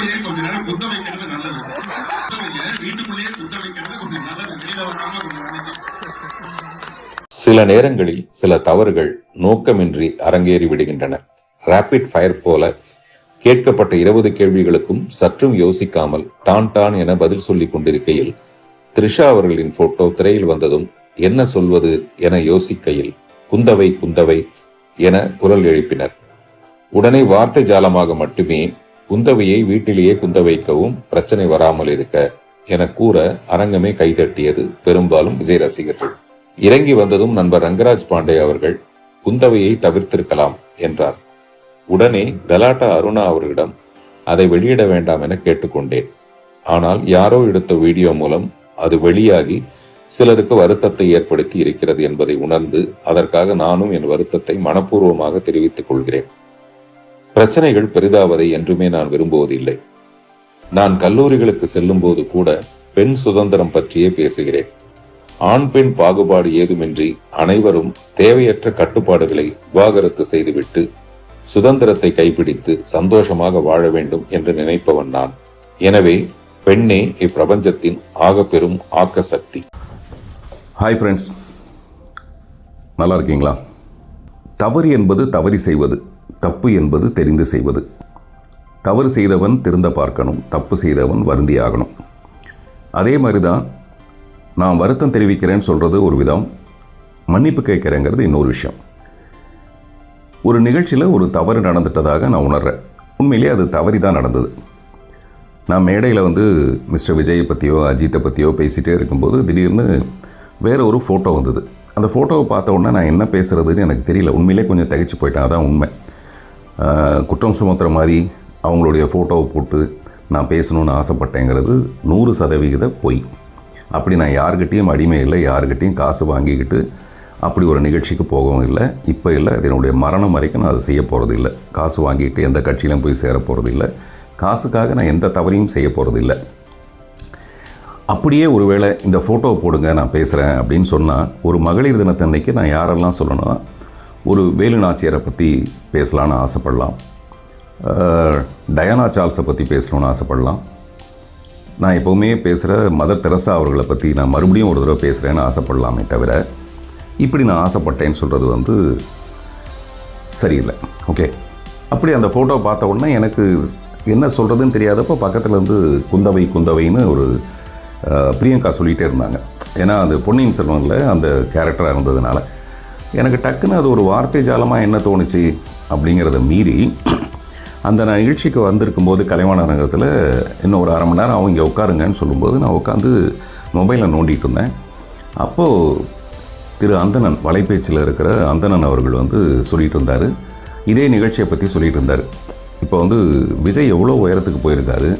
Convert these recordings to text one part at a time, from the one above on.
குந்தவையை கொஞ்ச நேரம் குந்த வைக்கிறது நல்லது. குந்தவையை வீட்டுக்குள்ளேயே குந்த வைக்கிறது கொஞ்சம் நல்லது. வெளியில வராம கொஞ்சம் நல்லது. சில நேரங்களில் சில தவறுகள் நோக்கமின்றி அரங்கேறி விடுகின்றன. ராபிட் ஃபயர் போல கேட்கப்பட்ட 20 கேள்விகளுக்கும் சற்றும் யோசிக்காமல் டான் டான் என பதில் சொல்லிக் கொண்டிருக்கையில் த்ரிஷா அவர்களின் போட்டோ திரையில் வந்ததும் என்ன சொல்வது என யோசிக்கையில் குந்தவை குந்தவை என குரல் எழுப்பினர். உடனே வார்த்தை ஜாலமாக மட்டுமே குந்தவையை வீட்டிலேயே குந்த வைக்கவும் பிரச்சனை வராமல் இருக்க என கூற அரங்கமே கைதட்டியது. பெரும்பாலும் விஜய் ரசிகர்கள். இறங்கி வந்ததும் நண்பர் ரங்கராஜ் பாண்டே அவர்கள் குந்தவையை தவிர்த்திருக்கலாம் என்றார். உடனே கலாட்டா அருணா அவர்களிடம் அதை வெளியிட வேண்டாம் என கேட்டுக்கொண்டேன். ஆனால் யாரோ எடுத்த வீடியோ மூலம் அது வெளியாகி சிலருக்கு வருத்தத்தை ஏற்படுத்தி இருக்கிறது என்பதை உணர்ந்து அதற்காக நானும் என் வருத்தத்தை மனப்பூர்வமாக தெரிவித்துக் கொள்கிறேன். பிரச்சனைகள் பெரிதாவதை என்றுமே நான் விரும்புவதில்லை. நான் கல்லூரிகளுக்கு செல்லும் போது கூட பெண் சுதந்திரம் பற்றியே பேசுகிறேன். ஆண் பெண் பாகுபாடு ஏதுமின்றி அனைவரும் தேவையற்ற கட்டுப்பாடுகளை விவாகரத்து செய்துவிட்டு சுதந்திரத்தை கைப்பிடித்து சந்தோஷமாக வாழ வேண்டும் என்று நினைப்பவன் நான். எனவே பெண்ணே இப்பிரபஞ்சத்தின் ஆக பெரும் ஆக்க சக்தி. ஹாய் ஃப்ரெண்ட்ஸ், நல்லா இருக்கீங்களா? தவறு என்பது தவறி செய்வது, தப்பு என்பது தெரிந்து செய்வது. தவறு செய்தவன் திருந்த பார்க்கணும், தப்பு செய்தவன் வருந்தி ஆகணும். அதே மாதிரி தான் நான் வருத்தம் தெரிவிக்கிறேன்னு சொல்கிறது ஒரு விதம், மன்னிப்பு கேட்குறேங்கிறது இன்னொரு விஷயம். ஒரு நிகழ்ச்சியில் ஒரு தவறு நடந்துட்டதாக நான் உணர்கிறேன். உண்மையிலேயே அது தவறி தான் நடந்தது. நான் மேடையில் மிஸ்டர் விஜயை பற்றியோ அஜித்தை பற்றியோ பேசிகிட்டே இருக்கும்போது திடீர்னு வேறு ஒரு ஃபோட்டோ வந்தது. அந்த ஃபோட்டோவை பார்த்த உடனே நான் என்ன பேசுகிறதுன்னு எனக்கு தெரியல. உண்மையிலே கொஞ்சம் திகைச்சு போயிட்டேன். அதான் உண்மை. குற்றம் சுமத்துற மாதிரி அவங்களுடைய ஃபோட்டோவை போட்டு நான் பேசணுன்னு ஆசைப்பட்டேங்கிறது 100% பொய். அப்படி நான் யாருக்கிட்டேயும் அடிமை இல்லை, யாருக்கிட்டேயும் காசு வாங்கிக்கிட்டு அப்படி ஒரு நிகழ்ச்சிக்கு போகவும் இல்லை, இப்போ இல்லை, அதனுடைய மரணம் வரைக்கும் நான் அதை செய்ய போகிறது இல்லை. காசு வாங்கிட்டு எந்த கட்சியிலும் போய் சேர போகிறது இல்லை. காசுக்காக நான் எந்த தவறையும் செய்ய போகிறது இல்லை. அப்படியே ஒருவேளை இந்த ஃபோட்டோவை போடுங்க நான் பேசுகிறேன் அப்படின்னு சொன்னால், ஒரு மகளிர் தினத்தன்னைக்கு நான் யாரெல்லாம் சொல்லணும்னா, ஒரு வேலு நாச்சியாரை பற்றி பேசலான்னு ஆசைப்படலாம், டயானா சார்ல்ஸை பற்றி பேசணுன்னு ஆசைப்படலாம், நான் எப்போவுமே பேசுகிற மதர் தெரசா அவர்களை பற்றி நான் மறுபடியும் ஒரு தடவை பேசுகிறேன்னு ஆசைப்படலாமே தவிர, இப்படி நான் ஆசைப்பட்டேன்னு சொல்கிறது சரியில்லை. ஓகே, அப்படி அந்த ஃபோட்டோவை பார்த்த உடனே எனக்கு என்ன சொல்கிறதுன்னு தெரியாதப்போ பக்கத்தில் குந்தவை குந்தவைன்னு ஒரு பிரியங்கா சொல்லிகிட்டே இருந்தாங்க. ஏன்னா அது பொன்னியின் செல்வனில் அந்த கேரக்டராக இருந்ததுனால எனக்கு டக்குன்னு அது ஒரு வார்த்தை ஜாலமாக என்ன தோணுச்சு அப்படிங்கிறத மீறி அந்த நிகழ்ச்சிக்கு வந்திருக்கும் போது கலைவாணர் நகரத்தில் இன்னும் ஒரு அரை மணி நேரம் அவங்க உட்காருங்கன்னு சொல்லும்போது நான் உட்காந்து மொபைலில் நோண்டிகிட்டு இருந்தேன். அப்போது திரு அந்தணன், வலைபேச்சில் இருக்கிற அந்தணன் அவர்கள் சொல்லிகிட்டு இருந்தார். இதே நிகழ்ச்சியை பற்றி சொல்லிகிட்டு இருந்தார். இப்போ விஜய் எவ்வளோ உயரத்துக்கு போயிருக்காரு,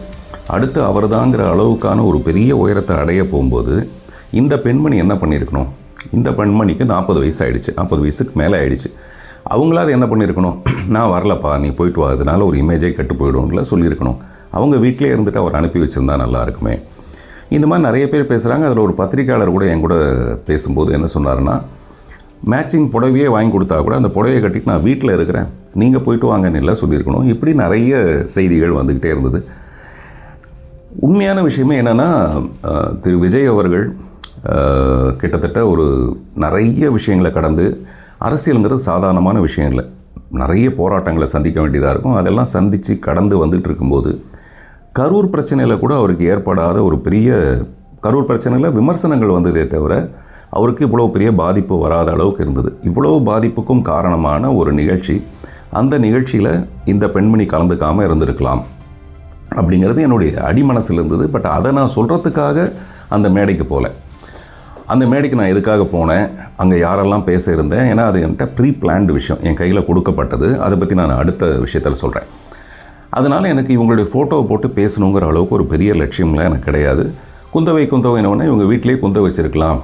அடுத்து அவர் தாங்கிற அளவுக்கான ஒரு பெரிய உயரத்தை அடைய போகும்போது இந்த பெண்மணி என்ன பண்ணியிருக்கணும்? இந்த பெண்மணிக்கு 40 வயசு ஆகிடுச்சு, 40 வயசுக்கு மேலே ஆகிடுச்சு. அவங்களாவது என்ன பண்ணியிருக்கணும்? நான் வரலப்பா, நீ போயிட்டு வா, அதனால ஒரு இமேஜே கெட்டு போயிடும்ல சொல்லியிருக்கணும். அவங்க வீட்டிலே இருந்துட்டு அவர் அனுப்பி வச்சுருந்தா நல்லா இருக்குமே. இந்த மாதிரி நிறைய பேர் பேசுகிறாங்க. அதில் ஒரு பத்திரிக்கையாளர் கூட என் கூட பேசும்போது என்ன சொன்னார்னா, மேட்சிங் புடவையே வாங்கி கொடுத்தா கூட அந்த புடவையை கட்டிட்டு நான் வீட்டில் இருக்கிறேன், நீங்கள் போயிட்டு வாங்கன்னு எல்லாம் சொல்லியிருக்கணும். இப்படி நிறைய செய்திகள் வந்துக்கிட்டே இருந்தது. உண்மையான விஷயமே என்னென்னா, திரு விஜய் அவர்கள் கிட்டத்தட்ட ஒரு நிறைய விஷயங்களை கடந்து, அரசியலுங்கிறது சாதாரணமான விஷயம் இல்லை, நிறைய போராட்டங்களை சந்திக்க வேண்டியதாக இருக்கும். அதெல்லாம் சந்தித்து கடந்து வந்துட்டு இருக்கும்போது கரூர் பிரச்சனையில் கூட அவருக்கு ஏற்படாத ஒரு பெரிய, கரூர் பிரச்சனையில் விமர்சனங்கள் வந்ததே தவிர அவருக்கு இவ்வளோ பெரிய பாதிப்பு வராத அளவுக்கு இருந்தது. இவ்வளோ பாதிப்புக்கும் காரணமான ஒரு நிகழ்ச்சி, அந்த நிகழ்ச்சியில் இந்த பெண்மணி கலந்துக்காமல் இருந்திருக்கலாம் அப்படிங்கிறது என்னுடைய அடிமனசில் இருந்தது. பட் அதை நான் சொல்கிறதுக்காக அந்த மேடைக்கு போகல. அந்த மேடைக்கு நான் எதுக்காக போனேன், அங்கே யாரெல்லாம் பேச இருந்தேன், ஏன்னா அது என்கிட்ட ப்ரீ பிளான்டு விஷயம், என் கையில் கொடுக்கப்பட்டது. அதை பற்றி நான் அடுத்த விஷயத்தில் சொல்கிறேன். அதனால் எனக்கு இவங்களுடைய ஃபோட்டோவை போட்டு பேசணுங்கிற அளவுக்கு ஒரு பெரிய லட்சியம்லாம் எனக்கு கிடையாது. குந்தவை குந்தவைனோடனே இவங்க வீட்டிலே குந்த வச்சுருக்கலாம்,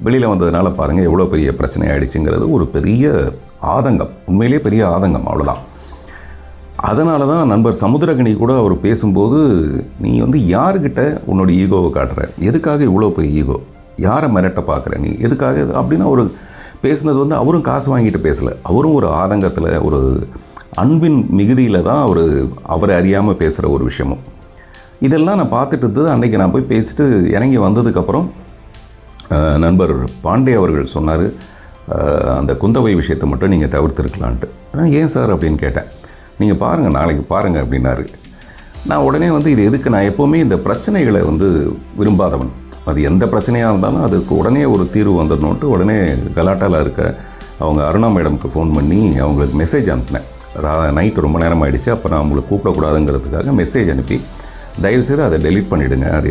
வெளியில் வந்ததுனால பாருங்கள் எவ்வளோ பெரிய பிரச்சனை ஆகிடுச்சுங்கிறது ஒரு பெரிய ஆதங்கம், உண்மையிலே பெரிய ஆதங்கம், அவ்வளோதான். அதனால தான் நண்பர் சமுத்திரகனி கூட அவர் பேசும்போது, நீ யாருக்கிட்ட உன்னோட ஈகோவை காட்டுற, எதுக்காக இவ்வளோ பெரிய ஈகோ, யாரை மிரட்ட பார்க்குற நீ, எதுக்காக அப்படின்னு அவர் பேசுனது அவரும் காசு வாங்கிட்டு பேசலை. அவரும் ஒரு ஆதங்கத்தில், ஒரு அன்பின் மிகுதியில் தான் அவரை அறியாமல் பேசுகிற ஒரு விஷயமும். இதெல்லாம் நான் பார்த்துட்டு அன்றைக்கி நான் போய் பேசிட்டு இறங்கி வந்ததுக்கப்புறம் நண்பர் பாண்டே அவர்கள் சொன்னார், அந்த குந்தவை விஷயத்தை மட்டும் நீங்கள் தவிர்த்துருக்கலான்ட்டு. நான் ஏன் சார் அப்படின்னு கேட்டேன். நீங்கள் பாருங்கள், நாளைக்கு பாருங்கள் அப்படின்னாரு. நான் உடனே இது எதுக்கு, நான் எப்போவுமே இந்த பிரச்சனைகளை விரும்பாதவன். அது எந்த பிரச்சனையாக இருந்தாலும் அதுக்கு உடனே ஒரு தீர்வு வந்துடணுன்ட்டு உடனே கலாட்டாவில் இருக்க அவங்க அருணா மேடம்க்கு ஃபோன் பண்ணி அவங்களுக்கு மெசேஜ் அனுப்பினேன். நைட்டு ரொம்ப நேரம் ஆகிடுச்சு, அப்போ நான் அவங்களுக்கு கூப்பிடக்கூடாதுங்கிறதுக்காக மெசேஜ் அனுப்பி தயவுசெய்து அதை டெலீட் பண்ணிவிடுங்க, அது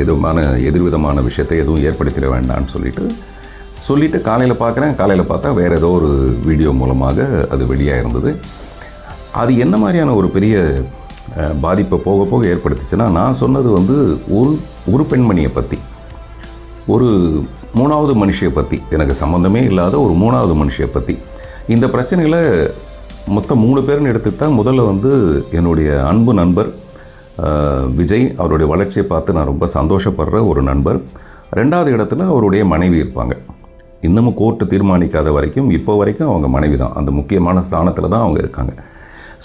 எதிர்விதமான விஷயத்தை எதுவும் ஏற்படுத்திட வேண்டாம்னு சொல்லிவிட்டு காலையில் பார்க்குறேன். காலையில் பார்த்தா வேறு ஏதோ ஒரு வீடியோ மூலமாக அது வெளியாக இருந்தது. அது என்ன மாதிரியான ஒரு பெரிய பாதிப்பை போக போக ஏற்படுத்துச்சுன்னா, நான் சொன்னது ஒரு பெண்மணியை பற்றி, ஒரு 3வது மனுஷியை பற்றி, எனக்கு சம்மந்தமே இல்லாத ஒரு 3வது மனுஷியை பற்றி. இந்த பிரச்சனையில் மொத்தம் 3 பேர்னு எடுத்துக்கிட்டால், முதல்ல என்னுடைய அன்பு நண்பர் விஜய், அவருடைய வளர்ச்சியை பார்த்து நான் ரொம்ப சந்தோஷப்படுற ஒரு நண்பர். 2வது இடத்துல அவருடைய மனைவி இருப்பாங்க. இன்னமும் கோர்ட்டு தீர்மானிக்காத வரைக்கும் இப்போ வரைக்கும் அவங்க மனைவி தான், அந்த முக்கியமான ஸ்தானத்தில் தான் அவங்க இருக்காங்க.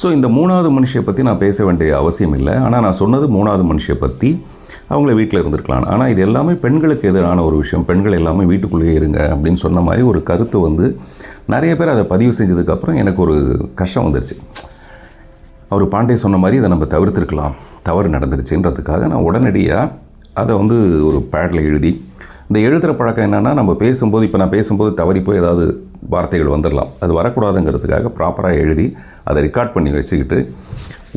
ஸோ இந்த 3வது மனுஷியை பற்றி நான் பேச வேண்டிய அவசியம் இல்லை. ஆனால் நான் சொன்னது 3வது மனுஷியை பற்றி, அவங்கள வீட்டில் இருந்திருக்கலாம். ஆனால் இது எல்லாமே பெண்களுக்கு எதிரான ஒரு விஷயம், பெண்கள் எல்லாமே வீட்டுக்குள்ளேயே இருங்க அப்படின்னு சொன்ன மாதிரி ஒரு கருத்து நிறைய பேர் அதை பதிவு செஞ்சதுக்கப்புறம் எனக்கு ஒரு கஷ்டம் வந்துருச்சு. அவர் பாண்டே சொன்ன மாதிரி இதை நம்ம தவிர்த்திருக்கலாம், தவறு நடந்துருச்சுன்றதுக்காக நான் உடனடியாக அதை ஒரு பேடில் எழுதி, இந்த எழுதுகிற பழக்கம் என்னென்னா, நம்ம பேசும்போது, இப்போ நான் பேசும்போது தவறி போய் ஏதாவது வார்த்தைகள் வந்துடலாம், அது வரக்கூடாதுங்கிறதுக்காக ப்ராப்பராக எழுதி அதை ரெக்கார்ட் பண்ணி வச்சுக்கிட்டு,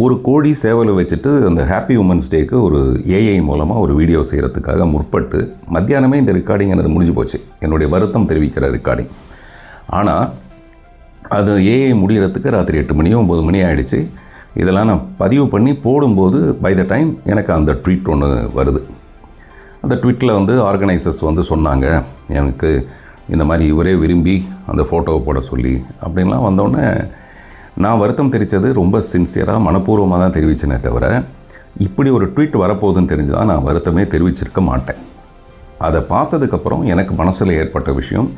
ஒரு கோழி சேவலை வச்சுட்டு அந்த ஹாப்பி உமன்ஸ் டேக்கு ஒரு ஏஐ மூலமாக ஒரு வீடியோ செய்கிறதுக்காக முற்பட்டு மத்தியானமே இந்த ரெக்கார்டிங் எனது முடிஞ்சு போச்சு, என்னுடைய வருத்தம் தெரிவிக்கிற ரெக்கார்டிங். ஆனால் அது ஏஐ முடிகிறதுக்கு ராத்திரி 8 மணியோ 9 மணி ஆகிடுச்சு. இதெல்லாம் நான் பதிவு பண்ணி போடும்போது பை த டைம் எனக்கு அந்த ட்வீட் ஒன்று வருது. அந்த ட்வீட்டில் ஆர்கனைசர்ஸ் சொன்னாங்க, எனக்கு இந்த மாதிரி இவரே விரும்பி அந்த ஃபோட்டோவை போட சொல்லி அப்படின்லாம் வந்தோடனே நான் வருத்தம் தெரிவித்தது ரொம்ப சின்சியராக மனப்பூர்வமாக தான் தெரிவித்தேனே தவிர, இப்படி ஒரு ட்வீட் வரப்போகுதுன்னு தெரிஞ்சுதான் நான் வருத்தமே தெரிவிச்சிருக்க மாட்டேன். அதை பார்த்ததுக்கப்புறம் எனக்கு மனசில் ஏற்பட்ட விஷயம்,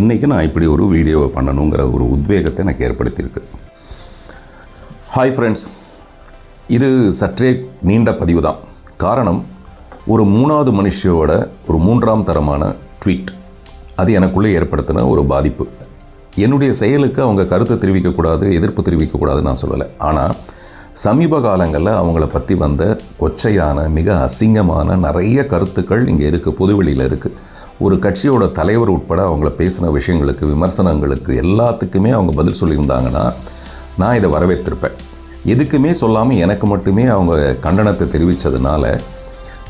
இன்றைக்கி நான் இப்படி ஒரு வீடியோவை பண்ணணுங்கிற ஒரு உத்வேகத்தை எனக்கு ஏற்படுத்தியிருக்கு. ஹாய் ஃப்ரெண்ட்ஸ், இது சற்றே நீண்ட பதிவு தான். காரணம், ஒரு 3வது மனுஷியோட ஒரு 3ஆம் தரமான ட்வீட், அது எனக்குள்ளே ஏற்படுத்தின ஒரு பாதிப்பு. என்னுடைய செயலுக்கு அவங்க கருத்தை தெரிவிக்கக்கூடாது, எதிர்ப்பு தெரிவிக்கக்கூடாதுன்னு நான் சொல்லலை. ஆனால் சமீப காலங்களில் அவங்கள பற்றி வந்த கொச்சையான, மிக அசிங்கமான நிறைய கருத்துக்கள் இங்கே இருக்குது, பொதுவெளியில் இருக்குது. ஒரு கட்சியோட தலைவர் உட்பட அவங்கள பேசின விஷயங்களுக்கு, விமர்சனங்களுக்கு எல்லாத்துக்குமே அவங்க பதில் சொல்லியிருந்தாங்கன்னா நான் இதை வரவேற்றிருப்பேன். எதுக்குமே சொல்லாமல் எனக்கு மட்டுமே அவங்க கண்டனத்தை தெரிவித்ததுனால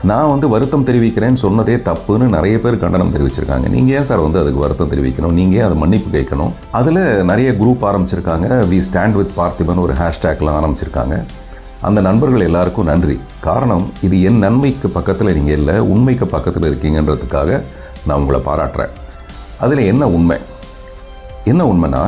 நான் வருத்தம் தெரிவிக்கிறேன்னு சொன்னதே தப்புன்னு நிறைய பேர் கண்டனம் தெரிவிச்சிருக்காங்க. நீங்கள் ஏன் சார் அதுக்கு வருத்தம் தெரிவிக்கணும், நீங்கள் ஏன் அதை மன்னிப்பு கேட்கணும்? அதில் நிறைய குரூப் ஆரம்பிச்சிருக்காங்க, வி ஸ்டாண்ட் வித் பார்த்திபன் ஒரு ஹேஷ்டேக்லாம் ஆரம்பிச்சிருக்காங்க. அந்த நண்பர்கள் எல்லாருக்கும் நன்றி. காரணம், இது என் நன்மைக்கு பக்கத்தில் நீங்கள் இல்லை, உண்மைக்கு பக்கத்தில் இருக்கீங்கன்றதுக்காக நான் உங்களை பாராட்டுறேன். அதில் என்ன உண்மைனா,